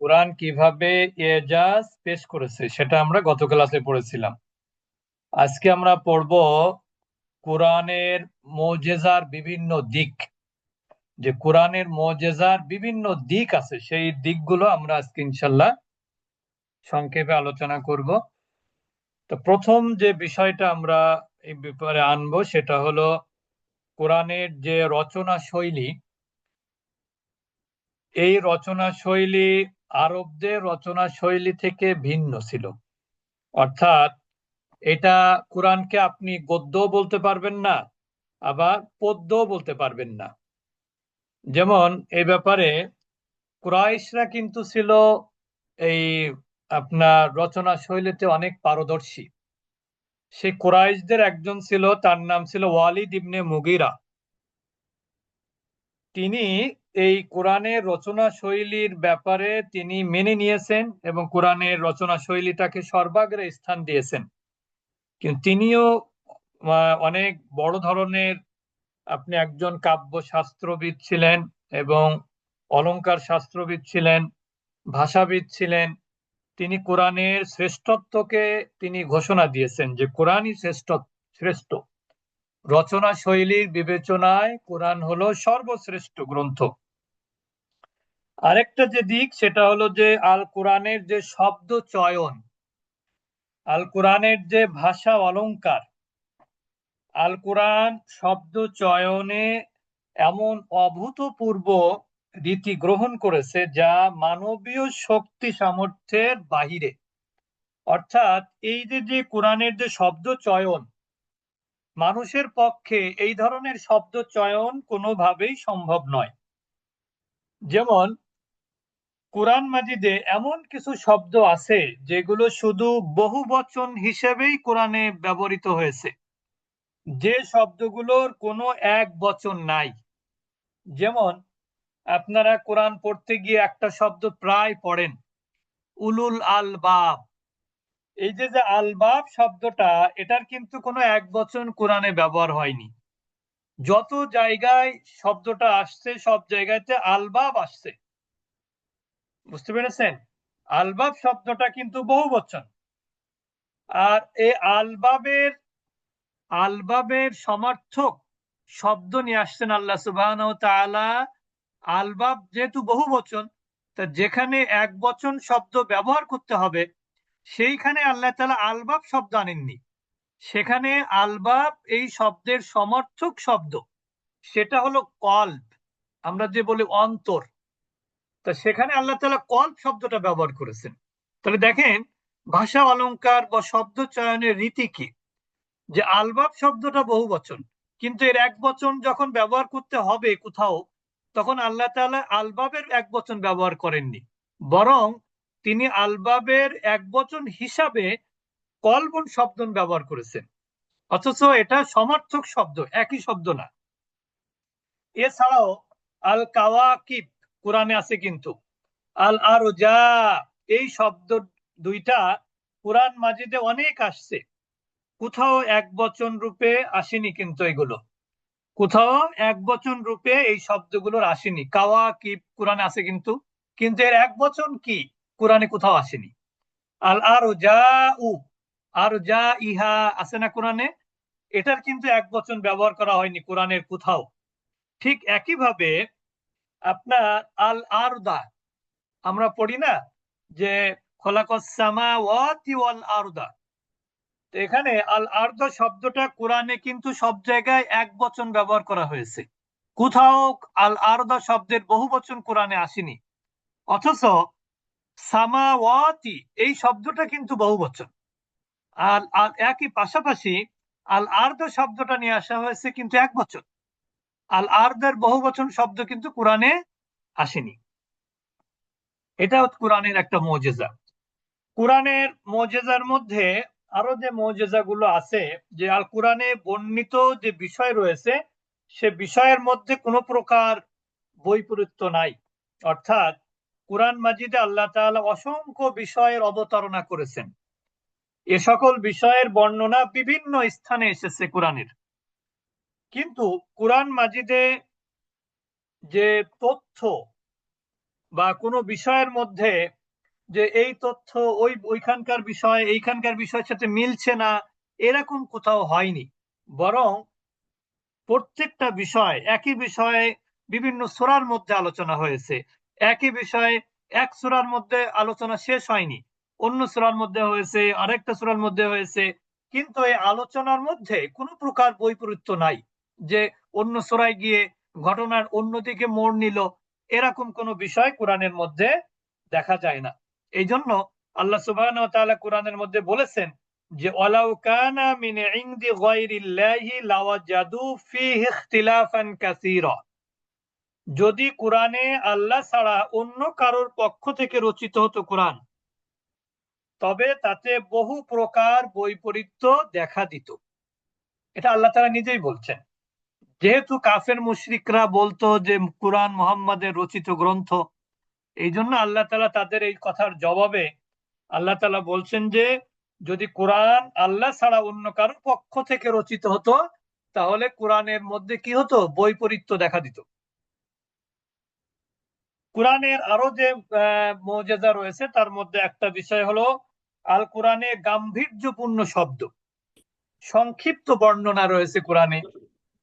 কোরআন কিভাবে এজাজ পেশ করেছে সেটা আমরা গত ক্লাসে পড়েছিলাম। আজকে আমরা পড়ব কোরআনের মুজিজার বিভিন্ন দিক। যে কোরআনের মুজিজার বিভিন্ন দিক আছে, সেই দিকগুলো আমরা আজকে ইনশাল্লাহ সংক্ষেপে আলোচনা করব। তো প্রথম যে বিষয়টা আমরা এই ব্যাপারে আনবো সেটা হলো কোরআনের যে রচনা শৈলী। এই রচনা শৈলী আরবদের রচনা শৈলী থেকে ভিন্ন ছিল। অর্থাৎ এটা কোরআনকে আপনি গদ্যও বলতে পারবেন না, আবার পদ্যও বলতে পারবেন না। যেমন এই ব্যাপারে কুরাইশরা কিন্তু ছিল এই আপনার রচনা শৈলীতে অনেক পারদর্শী। সেই কুরাইশদের একজন ছিল, তার নাম ছিল ওয়ালিদ ইবনে মুগিরা। তিনি এই কোরআনের রচনা শৈলীর ব্যাপারে তিনি মেনে নিয়েছেন এবং কোরআনের রচনা শৈলীটাকে সর্বাগ্রে স্থান দিয়েছেন। কিন্তু তিনিও অনেক বড় ধরনের আপনি একজন কাব্য শাস্ত্রবিদ ছিলেন এবং অলংকার শাস্ত্রবিদ ছিলেন, ভাষাবিদ ছিলেন। তিনি কোরআনের শ্রেষ্ঠত্বকে তিনি ঘোষণা দিয়েছেন যে কোরআনই শ্রেষ্ঠ। রচনা শৈলীর বিবেচনায় কোরআন হলো সর্বশ্রেষ্ঠ গ্রন্থ। আরেকটা যে দিক সেটা হলো যে আল কোরআনের যে শব্দ চয়ন, আল কোরআনের যে ভাষা অলংকার, আল কোরআন শব্দ চয়নে এমন অভূতপূর্ব রীতি গ্রহণ করেছে যা মানবীয় শক্তি সামর্থ্যের বাহিরে। অর্থাৎ এই যে কোরআনের যে শব্দ চয়ন, মানুষের পক্ষে এই ধরনের শব্দ চয়ন কোনোভাবেই সম্ভব নয়। যেমন কোরআন মাজিদে এমন কিছু শব্দ আছে যেগুলো শুধু বহুবচন হিসেবেই কোরআনে ব্যবহৃত হয়েছে, যে শব্দগুলোর কোনো এক বচন নাই। যেমন আপনারা কোরআন পড়তে গিয়ে একটা শব্দ প্রায় পড়েন, উলুল আলবাব। এই যে আলবাব শব্দটা, এটার কিন্তু কোনো এক বচন কোরআনে ব্যবহার হয়নি। যত জায়গায় শব্দটা আসছে সব জায়গাতে আলবাব আসছে। বুঝতে পেরেছেন? আলবাব শব্দটা কিন্তু বহু বচন। আর এই আলবাবের আলবাবের সমার্থক শব্দ নিয়ে আসছেন আল্লাহ সুবহানাহু ওয়া তাআলা। আলবাব যেহেতু বহু বচন, তা যেখানে এক বচন শব্দ ব্যবহার করতে হবে সেইখানে আল্লাহ তাআলা আলবাব শব্দ আনেননি। সেখানে আলবাব এই শব্দের সমর্থক শব্দ, সেটা হলো কল্ব। আমরা যে বলি অন্তর, তা সেখানে আল্লাহ তাআলা কল্ব শব্দটা ব্যবহার করেছেন। তাহলে দেখেন ভাষা অলংকার বা শব্দ চয়নের রীতি কি, যে আলবাব শব্দটা বহু বচন, কিন্তু এর এক বচন যখন ব্যবহার করতে হবে কোথাও, তখন আল্লাহ তাআলা আলবাবের এক বচন ব্যবহার করেননি, বরং তিনি আলবাবের এক বচন হিসাবে কলবন শব্দ ব্যবহার করেছেন। অথচ এটা সমার্থক শব্দ, একই শব্দ না। এছাড়াও আল কাওয়াকিব কোরআনে আছে, কিন্তু আল আরজা এই শব্দ দুইটা কোরআন মাজিদে অনেক আসছে, কোথাও এক বচন রূপে আসেনি। কিন্তু এগুলো কোথাও এক বচন রূপে এই শব্দগুলোর আসেনি। কাওয়াকিব কোরআনে আছে, কিন্তু কিন্তু এর এক বচন কি কোরআনে কোথাও আসেনি। আল আরজা উ, আর যা ইহা আছে না কোরআনে, এটার কিন্তু এক বচন ব্যবহার করা হয়নি কোরআনের কোথাও। ঠিক একইভাবে আপনার আল আরদা আমরা পড়ি না, যে খলাকাস সামাওয়াতি ওয়াল আরদা। তো এখানে আল আরদা শব্দটা কোরআনে কিন্তু সব জায়গায় এক বচন ব্যবহার করা হয়েছে, কোথাও আল আরদা শব্দের বহু বচন কোরআনে আসেনি। অথচ সামাওয়াতি এই শব্দটা কিন্তু বহু বচন। আর আর একই পাশাপাশি আল আরদা শব্দটা নিয়ে আসা হয়েছে কিন্তু এক বচন। আল আরদার বহু বচন শব্দ কিন্তু কোরআনে আসেনি। এটা কোরআনের একটা মুজিজা। কোরআনের মুজিজার মধ্যে আরো যে মুজিজা গুলো আছে, যে আল কোরআনে বর্ণিত যে বিষয় রয়েছে সে বিষয়ের মধ্যে কোনো প্রকার বৈপরীত্য নাই। অর্থাৎ কোরআন মাজিদে আল্লাহ তাআলা অসংখ্য বিষয়ের অবতারণা করেছেন। এ সকল বিষয়ের বর্ণনা বিভিন্ন স্থানে এসেছে কোরআনের। কিন্তু কোরআন মাজিদে যে তথ্য, বা কোনো বিষয়ের মধ্যে যে এই তথ্য ওইখানকার বিষয় এইখানকার বিষয়ের সাথে মিলছে না, এরকম কোথাও হয়নি। বরং প্রত্যেকটা বিষয়, একই বিষয়ে বিভিন্ন সূরার মধ্যে আলোচনা হয়েছে। একই বিষয়ে এক সূরার মধ্যে আলোচনা শেষ হয়নি, অন্য সূরার মধ্যে হয়েছে, আরেকটা সূরার মধ্যে হয়েছে। কিন্তু এই আলোচনার মধ্যে কোনো প্রকার বৈপরীত্য নাই যে অন্য সূরায় গিয়ে ঘটনার অন্যদিকে মোড় নিল, এরকম কোনো বিষয় কোরআনের মধ্যে দেখা যায় না। এই জন্য আল্লাহ সুবহানাহু ওয়া তাআলা কোরআনের মধ্যে বলেছেন যে ওয়ালাউ কানা মিন ইনদি গায়রিল্লাহি লাওয়াজাদু ফীহি ইখতিলাফান কাসীরা, যদি কোরআনে আল্লাহ ছাড়া অন্য কারোর পক্ষ থেকে রচিত হতো কোরআন, তবে তাতে বহু প্রকার বৈপরীত্য দেখা দিত। এটা আল্লাহ তাআলা নিজেই বলছেন। যেহেতু কাফের মুশরিকরা বলতো যে কোরআন মুহাম্মাদের রচিত গ্রন্থ, এই জন্য আল্লাহ তাআলা তাদের এই কথার জবাবে আল্লাহ তাআলা বলছেন যে যদি কোরআন আল্লাহ ছাড়া অন্য কারোর পক্ষ থেকে রচিত হতো, তাহলে কোরআনের মধ্যে কি হতো? বৈপরীত্য দেখা দিত। কোরআনের আরো যে মুজিজা রয়েছে তার মধ্যে একটা বিষয় হলো আল কোরআনে গাম্ভীর্যপূর্ণ শব্দ, সংক্ষিপ্ত বর্ণনা রয়েছে কোরআনে।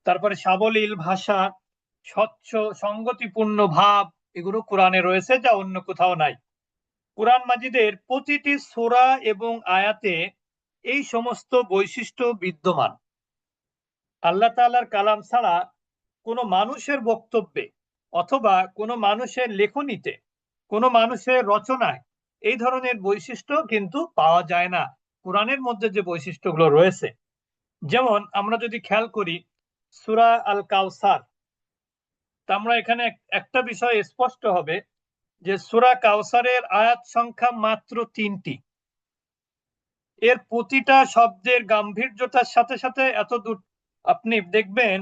তারপরে সাবলীল ভাষা, স্বচ্ছ সংগতিপূর্ণ ভাব, এগুলো কোরআনে রয়েছে যা অন্য কোথাও নাই। কোরআন মাজিদের প্রতিটি সূরা এবং আয়াতে এই সমস্ত বৈশিষ্ট্য বিদ্যমান। আল্লাহ তাআলার কালাম ছাড়া কোনো মানুষের বক্তব্যে অথবা কোনো মানুষের লেখনীতে, কোনো মানুষের রচনায় এই ধরনের বৈশিষ্ট্য কিন্তু পাওয়া যায় না। কোরআনের মধ্যে যে বৈশিষ্ট্যগুলো রয়েছে, যেমন আমরা যদি খেয়াল করি সূরা আল কাউসার, তা আমরা এখানে একটা বিষয় স্পষ্ট হবে যে সূরা কাউসারের আয়াত সংখ্যা মাত্র 3টি। এর প্রতিটা শব্দের গাম্ভীর্যতার সাথে সাথে আপনি দেখবেন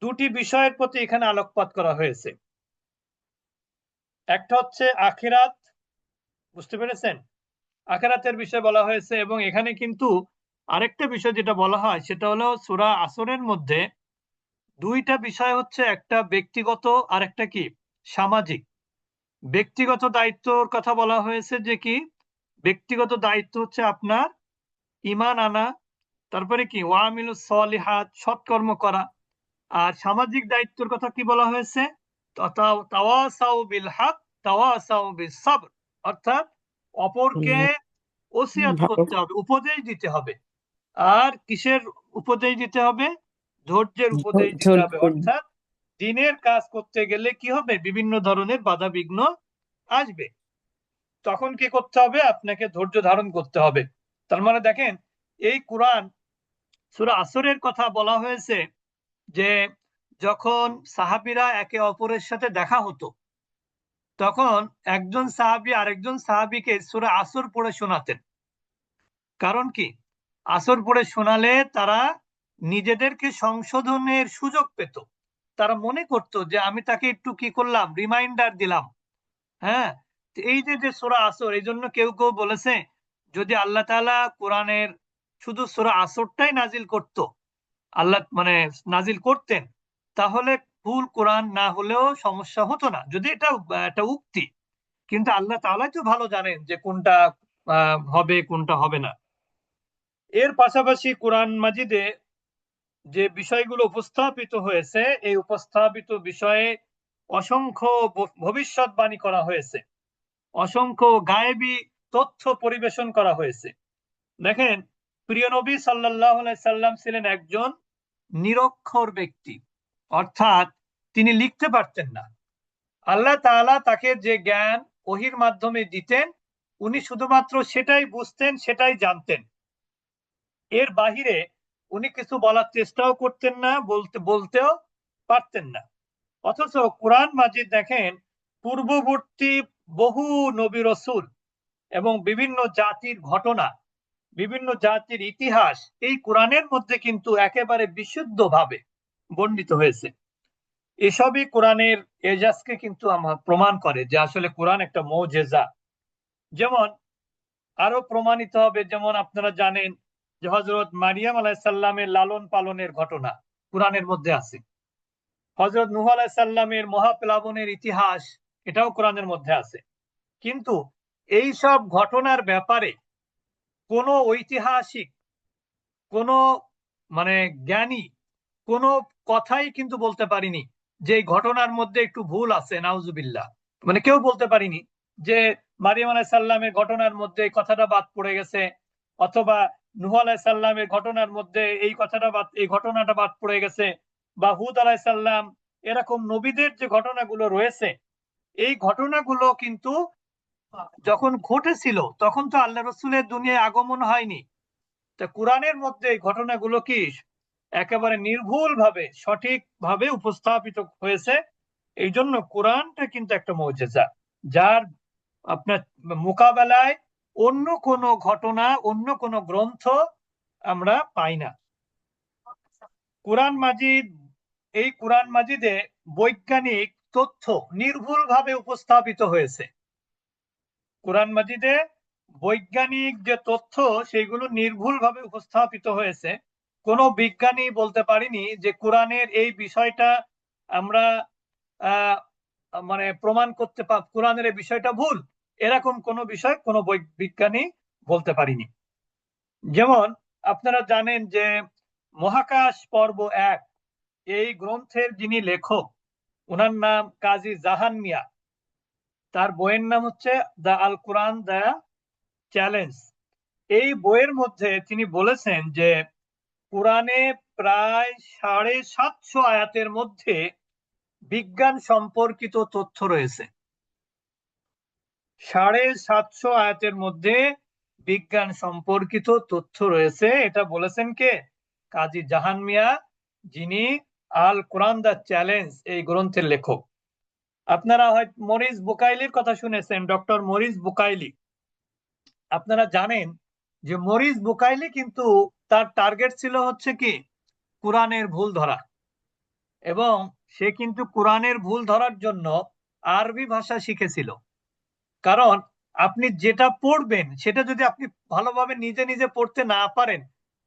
দুটি বিষয়ের প্রতি এখানে আলোকপাত করা হয়েছে। একটা হচ্ছে আখিরাত, বুঝতে পেরেছেন? আখিরাতের বিষয় বলা হয়েছে, এবং এখানে কিন্তু আরেকটা বিষয় যেটা বলা হয় সেটা হলো সূরা আসরের মধ্যে দুইটা বিষয় হচ্ছে, একটা ব্যক্তিগত আর একটা কি সামাজিক। ব্যক্তিগত দায়িত্বর কথা বলা হয়েছে যে কি ব্যক্তিগত দায়িত্ব হচ্ছে আপনার ঈমান আনা, তারপরে কি ওয়ামিলুস সলিহাত, সৎকর্ম করা। আর সামাজিক দায়িত্বের কথা কি বলা হয়েছে? তাওয়াসাউ বিল হক তাওয়াসাউ বিস সবর, অর্থাৎ অপরকে ওসিয়াত ভালো। করতে হবে, উপদেশ দিতে হবে। আর কিসের উপদেশ দিতে হবে? ধৈর্যের উপদেশ দিতে হবে। ধৈর্য। অর্থাৎ দিনের কাজ করতে গেলে কি হবে? বিভিন্ন ধরনের বাধা বিঘ্ন আসবে, তখন কি করতে হবে? আপনাকে ধৈর্য ধারণ করতে হবে। তার মানে দেখেন, এই কোরআন সূরা আসরের কথা বলা হয়েছে যে যখন সাহাবীরা একে অপরের সাথে দেখা হতো, তখন একজন সাহাবী আরেকজন সাহাবীকে সূরা আসর পড়ে শোনাতেন। কারণ কি? আসর পড়ে শোনালে তারা নিজেদেরকে সংশোধনের সুযোগ পেত। তারা মনে করত যে আমি তাকে একটু কি করলাম, রিমাইন্ডার দিলাম। হ্যাঁ, এই যে যে সূরা আসর, এই জন্য কেউ কেউ বলেছে যদি আল্লাহ তাআলা কোরআনের শুধু সূরা আসরটাই নাজিল করত, আল্লাহ মানে নাজিল করতেন, তাহলে ফুল কোরআন না হলেও সমস্যা হতো না, যদি এটা একটা উক্তি। কিন্তু আল্লাহ তাআলাই তো ভালো জানেন যে কোনটা হবে কোনটা হবে না। এর পাশাপাশি কোরআন মাজিদে যে বিষয়গুলো উপস্থাপিত হয়েছে, এই উপস্থাপিত বিষয়ে অসংখ্য ভবিষ্যৎবাণী করা হয়েছে, অসংখ্য গায়েবী তথ্য পরিবেশন করা হয়েছে। দেখেন, প্রিয় নবী সাল্লাল্লাহু আলাইহি সাল্লাম ছিলেন একজন নিরক্ষর ব্যক্তি, অর্থাৎ তিনি লিখতে পারতেন না। আল্লাহ তাআলা তাকে যে জ্ঞান ওহীর মাধ্যমে দিতেন, উনি শুধুমাত্র সেটাই বুঝতেন, সেটাই জানতেন। এর বাহিরে উনি কিছু বলার চেষ্টাও করতেন না, বলতেও পারতেন না। অথচ কোরআন মাজিদ দেখেন, পূর্ববর্তী বহু নবী রাসূল এবং বিভিন্ন জাতির ঘটনা, বিভিন্ন জাতির ইতিহাস এই কোরআনের মধ্যে কিন্তু একেবারে বিশুদ্ধভাবে বর্ণিত হয়েছে। এসবই কোরআনের এজাজকে কিন্তু আমার প্রমাণ করে যে আসলে কোরআন একটা মুজিজা। যেমন আরো প্রমাণিত হবে, যেমন আপনারা জানেন যে হযরত মারিয়াম আলাইহিস সালামের লালন পালনের ঘটনা কোরআনের মধ্যে আছে। হযরত নূহ আলাইহিস সালামের মহাপ্লাবনের ইতিহাস এটাও কোরআনের মধ্যে আছে। কিন্তু এই সব ঘটনার ব্যাপারে কোনো ঐতিহাসিক, কোনো মানে জ্ঞানী কোনো কথাই কিন্তু বলতে পারিনি যে এই ঘটনার মধ্যে একটু ভুল আছে, নাউজুবিল্লাহ। মানে কেউ বলতে পারিনি যে মারিয়াম আলাইহিস সালামের ঘটনার মধ্যে এই কথাটা বাদ পড়ে গেছে, অথবা নূহ আলাইহিস সালামের ঘটনার মধ্যে এই ঘটনাটা বাদ পড়ে গেছে, বা হুদ আলাইহিস সালাম, এরকম নবীদের যে ঘটনাগুলো রয়েছে, এই ঘটনাগুলো কিন্তু যখন ঘটেছিল তখন তো আল্লাহ রসুলের দুনিয়ায় আগমন হয়নি। তা কোরআনের মধ্যে এই ঘটনাগুলো কি একেবারে নির্ভুল ভাবে সঠিক ভাবে উপস্থাপিত হয়েছে। এই জন্য কোরআনটা কিন্তু একটা মুজিজা, যার আপনার মোকাবেলায় অন্য কোনো ঘটনা, অন্য কোনো গ্রন্থ আমরা পাই না। কোরআন মাজিদ, এই কোরআন মাজিদে বৈজ্ঞানিক তথ্য নির্ভুল ভাবে উপস্থাপিত হয়েছে। কোরআন মাজিদে বৈজ্ঞানিক যে তথ্য সেগুলো নির্ভুল ভাবে উপস্থাপিত হয়েছে। কোনো বিজ্ঞানী বলতে পারেনি যে কোরআনের এই বিষয়টা আমরা আহ মানে প্রমাণ করতে কোরআনের এই বিষয়টা ভুল, এরকম কোনো বিষয় কোনো বিজ্ঞানী বলতে পারিনি। যেমন আপনারা জানেন যে মহাকাশ পর্ব 1, এই গ্রন্থের যিনি লেখক, ওনার নাম কাজী জাহান মিয়া। তার বইয়ের নাম হচ্ছে the Al Quran the challenge. এই বইয়ের মধ্যে তিনি বলেছেন যে কোরআনে প্রায় 750 আয়াতের মধ্যে বিজ্ঞান সম্পর্কিত তথ্য রয়েছে। 750 আয়াতের মধ্যে বিজ্ঞান সম্পর্কিত তথ্য রয়েছে, এটা বলেছেন কে? কাজী জাহান মিয়া, যিনি আল কোরআন দ্য চ্যালেঞ্জ এই গ্রন্থের লেখক। আপনারা হয়তো মরিস বুকাইলির কথা শুনেছেন, ডক্টর মরিস বুকাইলি। আপনারা জানেন যে মরিস বুকাইলি কিন্তু তার টার্গেট ছিল হচ্ছে কি কোরআনের ভুল ধরা, এবং সে কিন্তু কোরআনের ভুল ধরার জন্য আরবি ভাষা শিখেছিল। কারণ আপনি যেটা পড়বেন সেটা যদি আপনি ভালোভাবে নিজে নিজে পড়তে না পারেন,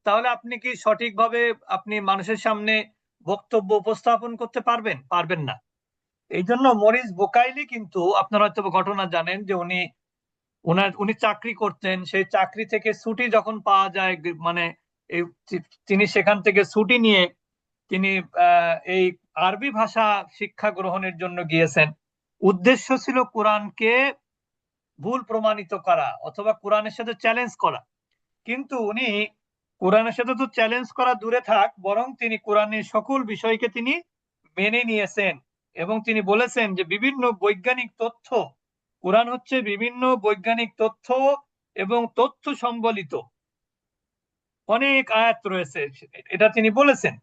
তাহলে আপনি কি সঠিকভাবে আপনি মানুষের সামনে বক্তব্য উপস্থাপন করতে পারবেন? পারবেন না। এই জন্য মরিস বুকাইলি কিন্তু, আপনারা হয়তো ঘটনা জানেন যে উনি চাকরি করতেন, সেই চাকরি থেকে ছুটি যখন পাওয়া যায়, মানে তিনি সেখান থেকে ছুটি নিয়ে তিনি এই আরবি ভাষা শিক্ষা গ্রহণের জন্য গিয়েছেন। উদ্দেশ্য ছিল কোরআনকে ভুল প্রমাণিত করা অথবা কোরআনের সাথে চ্যালেঞ্জ করা। কিন্তু উনি কোরআনের সাথে তো চ্যালেঞ্জ করা দূরে থাক, বরং তিনি কোরআনের সকল বিষয়কে তিনি মেনে নিয়েছেন, এবং তিনি বলেছেন যে বিভিন্ন বৈজ্ঞানিক তথ্য, কোরআন হচ্ছে বিভিন্ন বৈজ্ঞানিক তথ্য এবং তথ্য সম্বলিত অনেক আয়াত রয়েছে, এটা তিনি বলেছেন।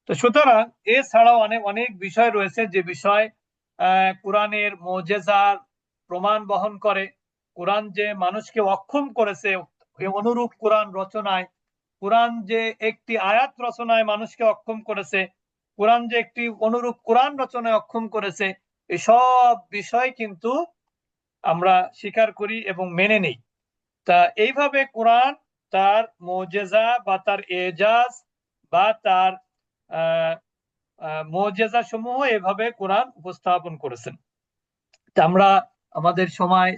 তো সুতরাং এছাড়াও অনেক অনেক বিষয় রয়েছে যে বিষয় কোরআনের মুজিজার প্রমাণ বহন করে। কোরআন যে মানুষকে অক্ষম করেছে অনুরূপ কোরআন রচনায়, কোরআন যে একটি আয়াত রচনায় মানুষকে অক্ষম করেছে, কোরআন যে একটি অনুরূপ কোরআন রচনায় অক্ষম করেছে, এসব বিষয় কিন্তু আমরা স্বীকার করি এবং মেনে নেই। তা এইভাবে কোরআন তার মুজিজা বা তার এজাজ বা তার মুজিজা সমূহ এভাবে কোরআন উপস্থাপন করেছেন। আমরা আমাদের সময়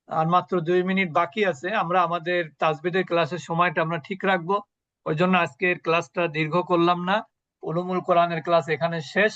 আর মাত্র 2 মিনিট বাকি আছে, আমরা আমাদের তাজবিদের ক্লাসের সময়টা আমরা ঠিক রাখবো। ওই জন্য আজকের ক্লাসটা দীর্ঘ করলাম না। উলুমুল কোরআনের ক্লাস এখানে শেষ।